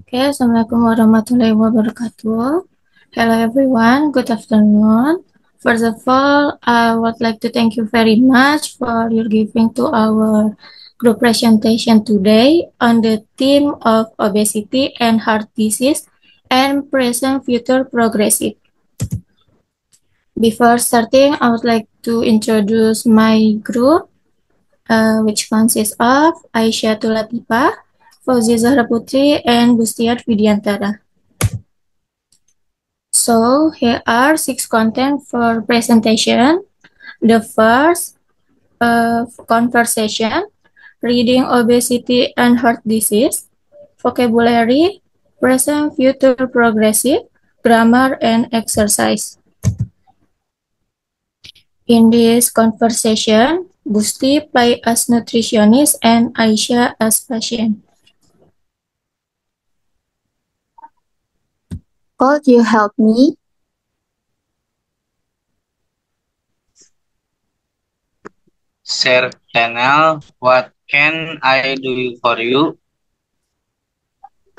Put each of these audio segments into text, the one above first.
Okay, Assalamualaikum warahmatullahi wabarakatuh. Hello everyone, good afternoon. First of all, I would like to thank you very much for your giving to our group presentation today on the theme of obesity and heart disease and present future progressive. Before starting, I would like to introduce my group, which consists of Aisyah Tulatipa, Fauzi Zahra Putri, and Bustiar Widiantara. So here are six content for presentation. The first, conversation, reading obesity and heart disease, vocabulary, present, future, progressive, grammar, and exercise. In this conversation, Gusti play as nutritionist and Aisyah as patient. Could you help me? Sir Daniel, what can I do for you?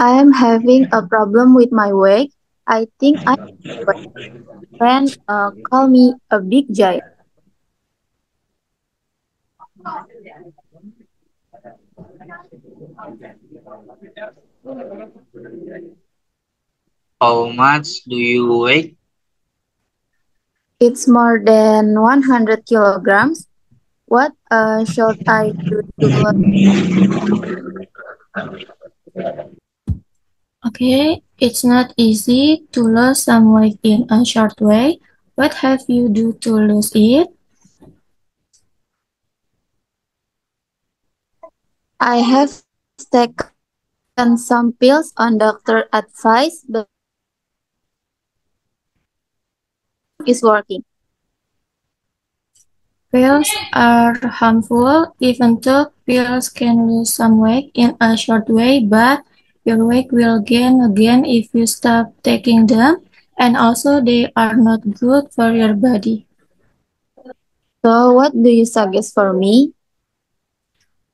I am having a problem with my weight. I think I can call me a big giant. How much do you weigh? It's more than 100 kilograms. What should I do to lose? Okay, it's not easy to lose some weight in a short way. What have you do to lose it? I have taken some pills on doctor advice, but it's working. Pills are harmful, even though pills can lose some weight in a short way, but your weight will gain again if you stop taking them, and also they are not good for your body. So what do you suggest for me?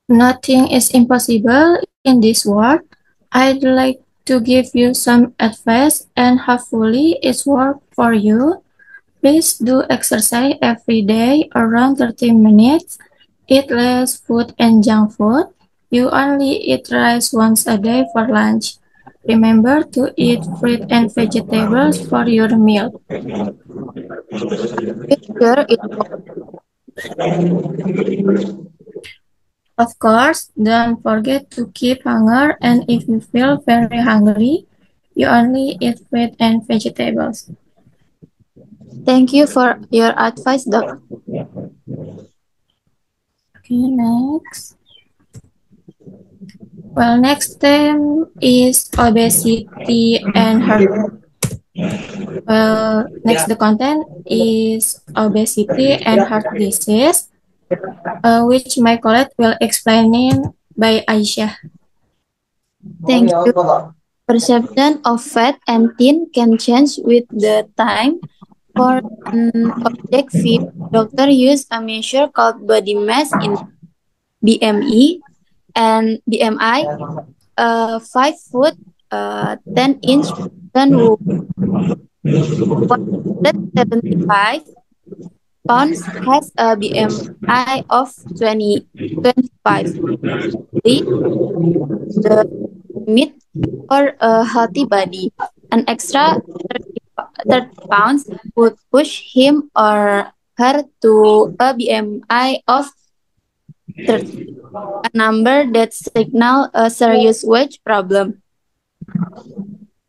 Nothing is impossible in this world. I'd like to give you some advice and hopefully it's work for you. Please do exercise every day around 30 minutes. Eat less food and junk food. You only eat rice once a day for lunch. Remember to eat fruit and vegetables for your meal. You sure it Of course, don't forget to keep hunger and if you feel very hungry, you only eat fruit and vegetables. Thank you for your advice, doc. Okay, next. Well, next theme is obesity and heart. Next the content is obesity and heart disease, which my colleague will explain in by Aisyah. Thank you. Perception of fat and thin can change with the time. For an object view, doctor use a measure called body mass in BMI and BMI. A 5 foot, 10-inch person who 175 pounds has a BMI of 25. The limit for a healthy body. An extra 30 pounds would push him or her to a BMI of 30, a number that signals a serious weight problem.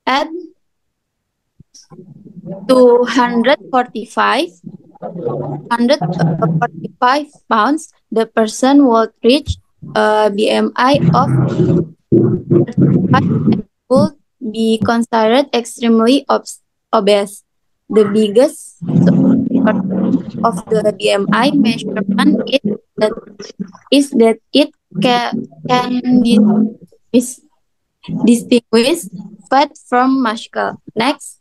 At 245, 145 pounds, the person would reach a BMI of 35 and would be considered extremely obese. The biggest source of the BMI measurement is that it can distinguish fat from muscle. Next,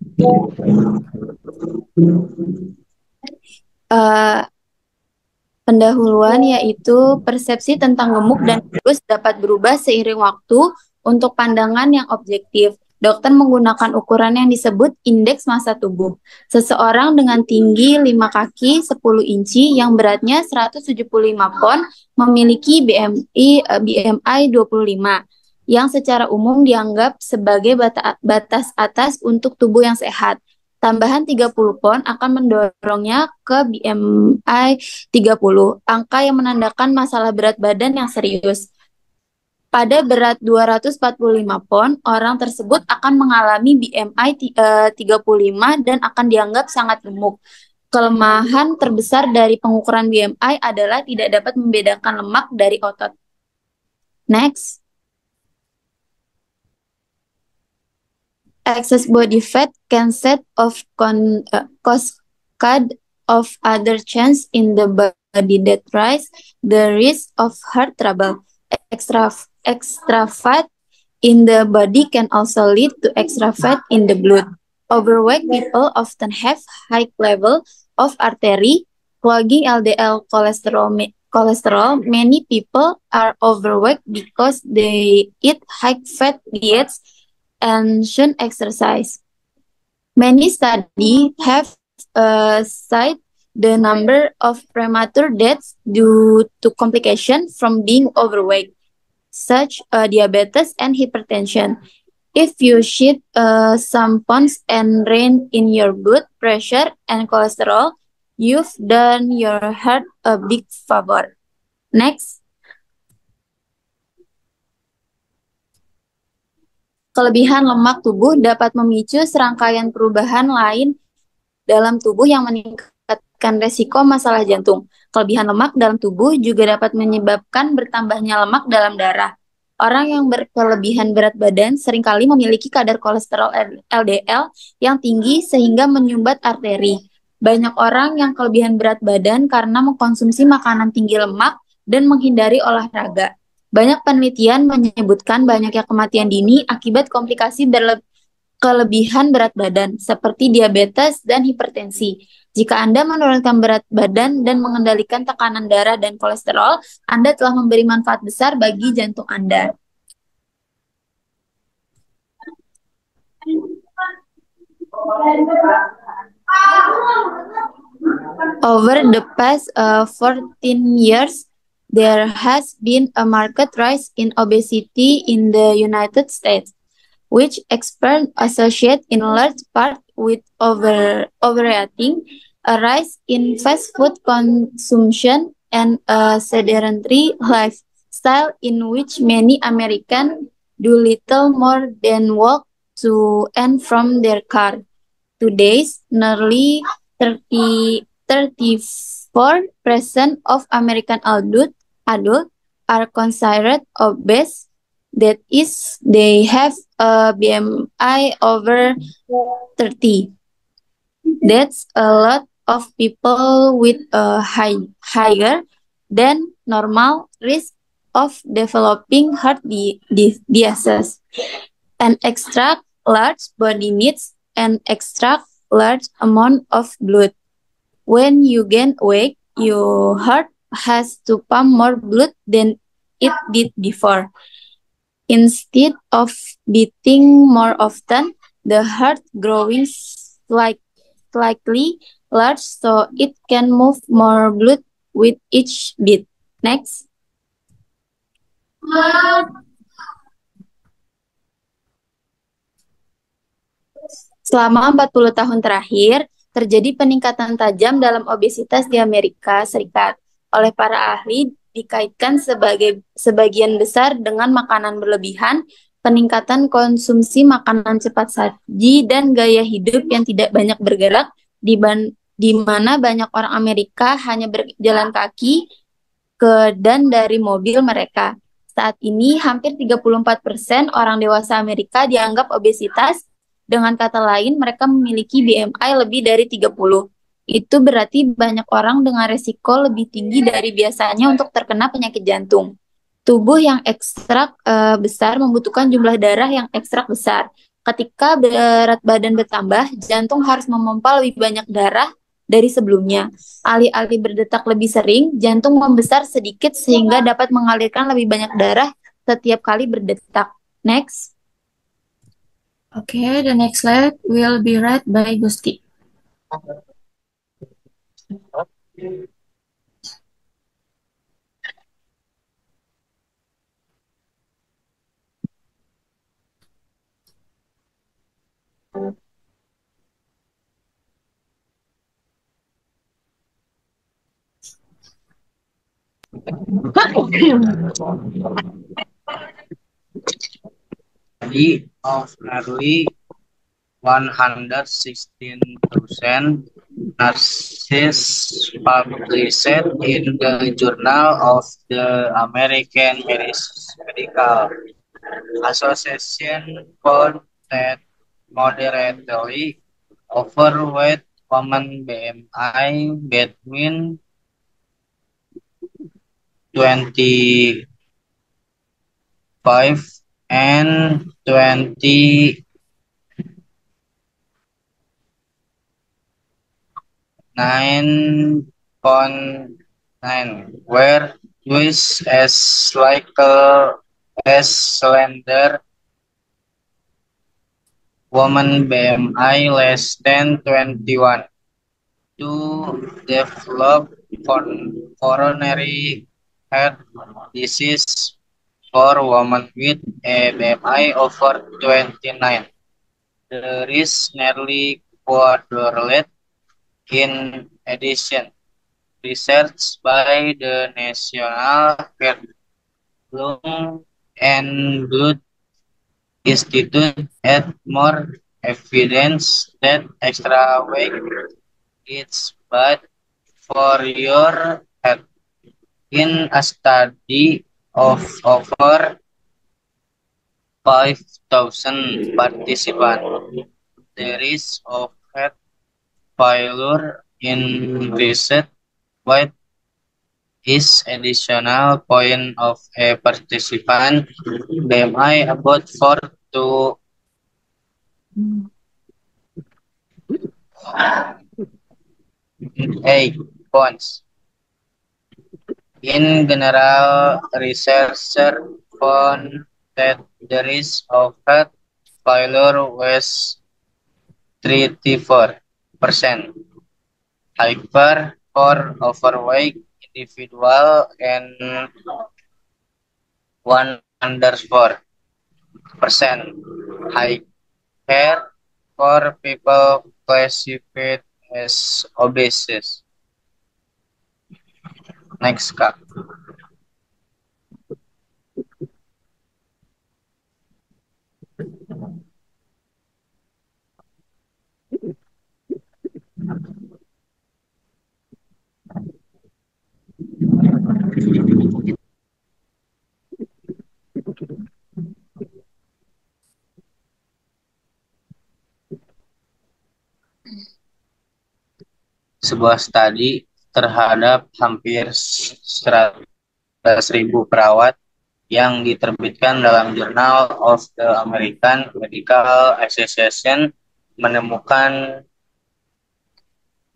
uh, pendahuluan yaitu persepsi tentang gemuk dan kurus dapat berubah seiring waktu. Untuk pandangan yang objektif, dokter menggunakan ukuran yang disebut indeks massa tubuh. Seseorang dengan tinggi 5 kaki 10 inci yang beratnya 175 pon memiliki BMI 25 yang secara umum dianggap sebagai batas atas untuk tubuh yang sehat. Tambahan 30 pon akan mendorongnya ke BMI 30, angka yang menandakan masalah berat badan yang serius. Pada berat 245 pon, orang tersebut akan mengalami BMI 35 dan akan dianggap sangat gemuk. Kelemahan terbesar dari pengukuran BMI adalah tidak dapat membedakan lemak dari otot. Next. Excess body fat can set off cascade of other changes in the body that rise the risk of heart trouble. Extra fat in the body can also lead to extra fat in the blood. Overweight people often have high level of artery clogging LDL cholesterol. Many people are overweight because they eat high fat diets and shouldn't exercise. Many studies have cited the number of premature deaths due to complications from being overweight, such diabetes and hypertension. If you shed some pounds and rein in your blood pressure and cholesterol, you've done your heart a big favor. Next. Kelebihan lemak tubuh dapat memicu serangkaian perubahan lain dalam tubuh yang meningkatkan resiko masalah jantung. Kelebihan lemak dalam tubuh juga dapat menyebabkan bertambahnya lemak dalam darah. Orang yang berkelebihan berat badan seringkali memiliki kadar kolesterol LDL yang tinggi sehingga menyumbat arteri. Banyak orang yang kelebihan berat badan karena mengkonsumsi makanan tinggi lemak dan menghindari olahraga. Banyak penelitian menyebutkan banyaknya kematian dini akibat komplikasi kelebihan berat badan, seperti diabetes dan hipertensi. Jika Anda menurunkan berat badan dan mengendalikan tekanan darah dan kolesterol, Anda telah memberi manfaat besar bagi jantung Anda. Over the past 14 years, there has been a marked rise in obesity in the United States, which experts associate in large part with overeating, a rise in fast food consumption, and a sedentary lifestyle in which many Americans do little more than walk to and from their car. Today, nearly 34% of American adults are considered obese. That is, they have a BMI over 30. That's a lot of people with a higher than normal risk of developing heart disease. An extra large body needs an extra large amount of blood. When you gain weight, your heart has to pump more blood than it did before. Instead of beating more often, the heart growing slightly large so it can move more blood with each beat. Next. Selama 40 tahun terakhir, terjadi peningkatan tajam dalam obesitas di Amerika Serikat. Oleh para ahli, dikaitkan sebagian besar dengan makanan berlebihan, peningkatan konsumsi makanan cepat saji, dan gaya hidup yang tidak banyak bergerak, di mana banyak orang Amerika hanya berjalan kaki ke dan dari mobil mereka. Saat ini, hampir 34% orang dewasa Amerika dianggap obesitas. Dengan kata lain, mereka memiliki BMI lebih dari 30. Itu berarti banyak orang dengan resiko lebih tinggi dari biasanya untuk terkena penyakit jantung. Tubuh yang ekstra besar membutuhkan jumlah darah yang ekstra besar. Ketika berat badan bertambah, jantung harus memompa lebih banyak darah dari sebelumnya. Alih-alih berdetak lebih sering, jantung membesar sedikit sehingga dapat mengalirkan lebih banyak darah setiap kali berdetak. Next. Okay, the next slide will be read by Gusti. Study of nearly 116,000 nurses published in the Journal of the American Medical Association found that moderately overweight women BMI between 25 and 29.9 were twice as likely as slender women BMI less than 21 to develop coronary heart disease for women with a BMI over 29. The risk nearly quadrupled. In addition, research by the National Heart, Lung, and Blood Institute had more evidence that extra weight is bad for your health. In a study of over 5,000 participants, the risk of heart failure in recent white is additional point of a participant BMI about 4 to 8 points. In general, researchers found that the risk of heart failure was 34% higher for overweight individual and 104% higher for people classified as obese. Next, Kak. Sebuah studi terhadap hampir 100.000 perawat yang diterbitkan dalam Journal of the American Medical Association menemukan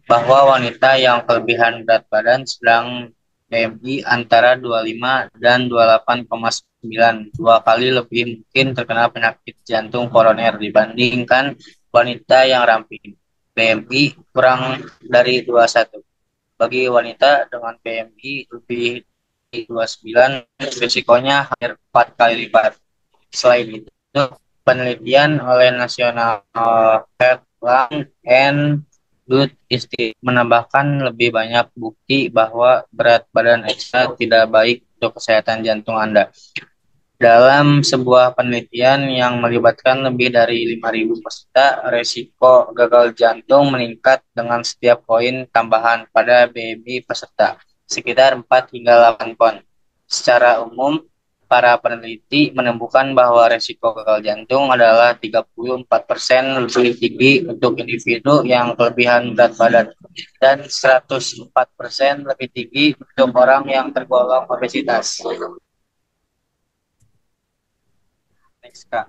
bahwa wanita yang kelebihan berat badan sedang BMI antara 25 dan 28,9, dua kali lebih mungkin terkena penyakit jantung koroner dibandingkan wanita yang ramping. BMI kurang dari 21. Bagi wanita dengan BMI lebih dari 29, risikonya hampir 4 kali lipat. Selain itu, penelitian oleh National Heart, Lung, and Blood Institute menambahkan lebih banyak bukti bahwa berat badan ekstra tidak baik untuk kesehatan jantung Anda. Dalam sebuah penelitian yang melibatkan lebih dari 5.000 peserta, resiko gagal jantung meningkat dengan setiap poin tambahan pada BMI peserta, sekitar 4 hingga 8 poin. Secara umum, para peneliti menemukan bahwa resiko gagal jantung adalah 34% lebih tinggi untuk individu yang kelebihan berat badan dan 104% lebih tinggi untuk orang yang tergolong obesitas. Next, Kak.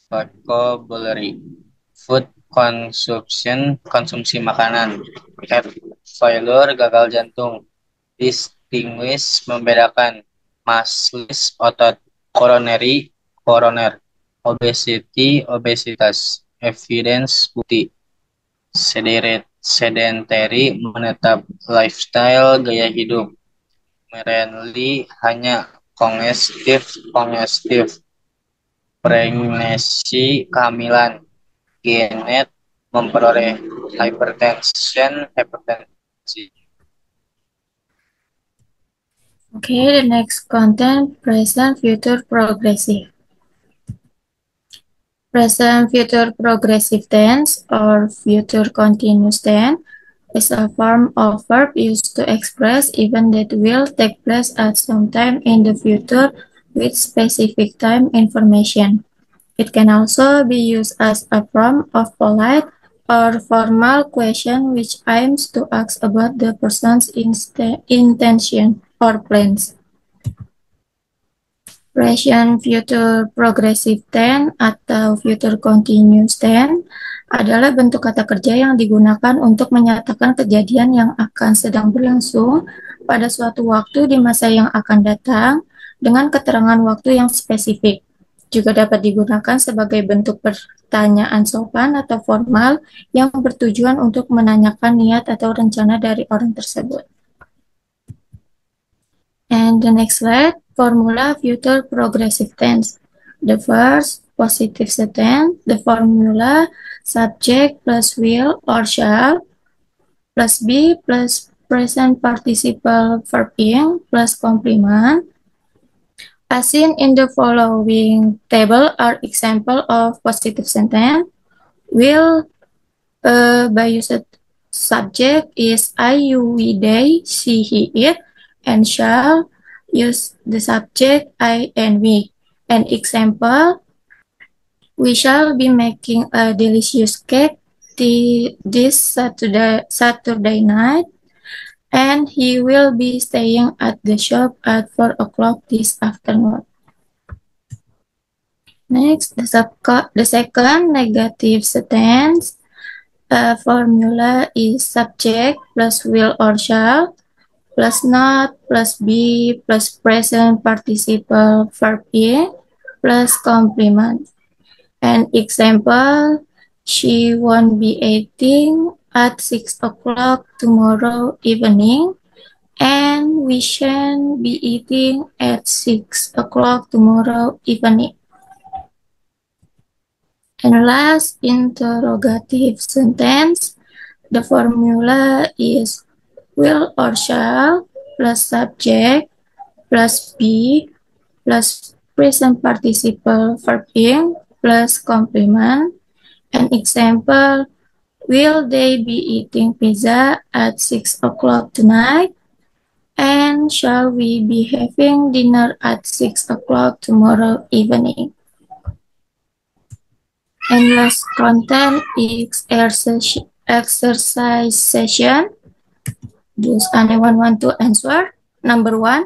Vocabulary. Food consumption, konsumsi makanan. Heart failure, gagal jantung. This distinguish, membedakan, muscles, otot, coronary, coroner, obesity, obesitas, evidence, bukti, sedentary, menetap, lifestyle, gaya hidup, merely, hanya, congestive, congestive, pregnancy, kehamilan, genet, memperoleh, hypertension, hypertensi. Okay, the next content, present, future, progressive. Present, future, progressive tense or future continuous tense is a form of verb used to express event that will take place at some time in the future with specific time information. It can also be used as a form of polite or formal question which aims to ask about the person's intention or plans. Present future progressive tense atau future continuous tense adalah bentuk kata kerja yang digunakan untuk menyatakan kejadian yang akan sedang berlangsung pada suatu waktu di masa yang akan datang dengan keterangan waktu yang spesifik. Juga dapat digunakan sebagai bentuk pertanyaan sopan atau formal yang bertujuan untuk menanyakan niat atau rencana dari orang tersebut. And the next slide, formula future progressive tense. The first, positive tense, the formula subject plus will or shall plus be plus present participle verb ing plus complement. As seen in the following table are example of positive sentence. Will by used subject is I, you, we, they, she, he, it, and shall use the subject I and we. An example, we shall be making a delicious cake this Saturday night, and he will be staying at the shop at 4 o'clock this afternoon. Next, the second negative sentence formula is subject plus will or shall plus not plus be plus present participle verb ing plus complement. An example, she won't be eating at 6 o'clock tomorrow evening, and we shan't be eating at 6 o'clock tomorrow evening. And last, interrogative sentence. The formula is will or shall plus subject plus be plus present participle verb ing plus complement. An example, will they be eating pizza at 6 o'clock tonight? And shall we be having dinner at 6 o'clock tomorrow evening? And last content is exercise session. Does anyone want to answer? Number 1.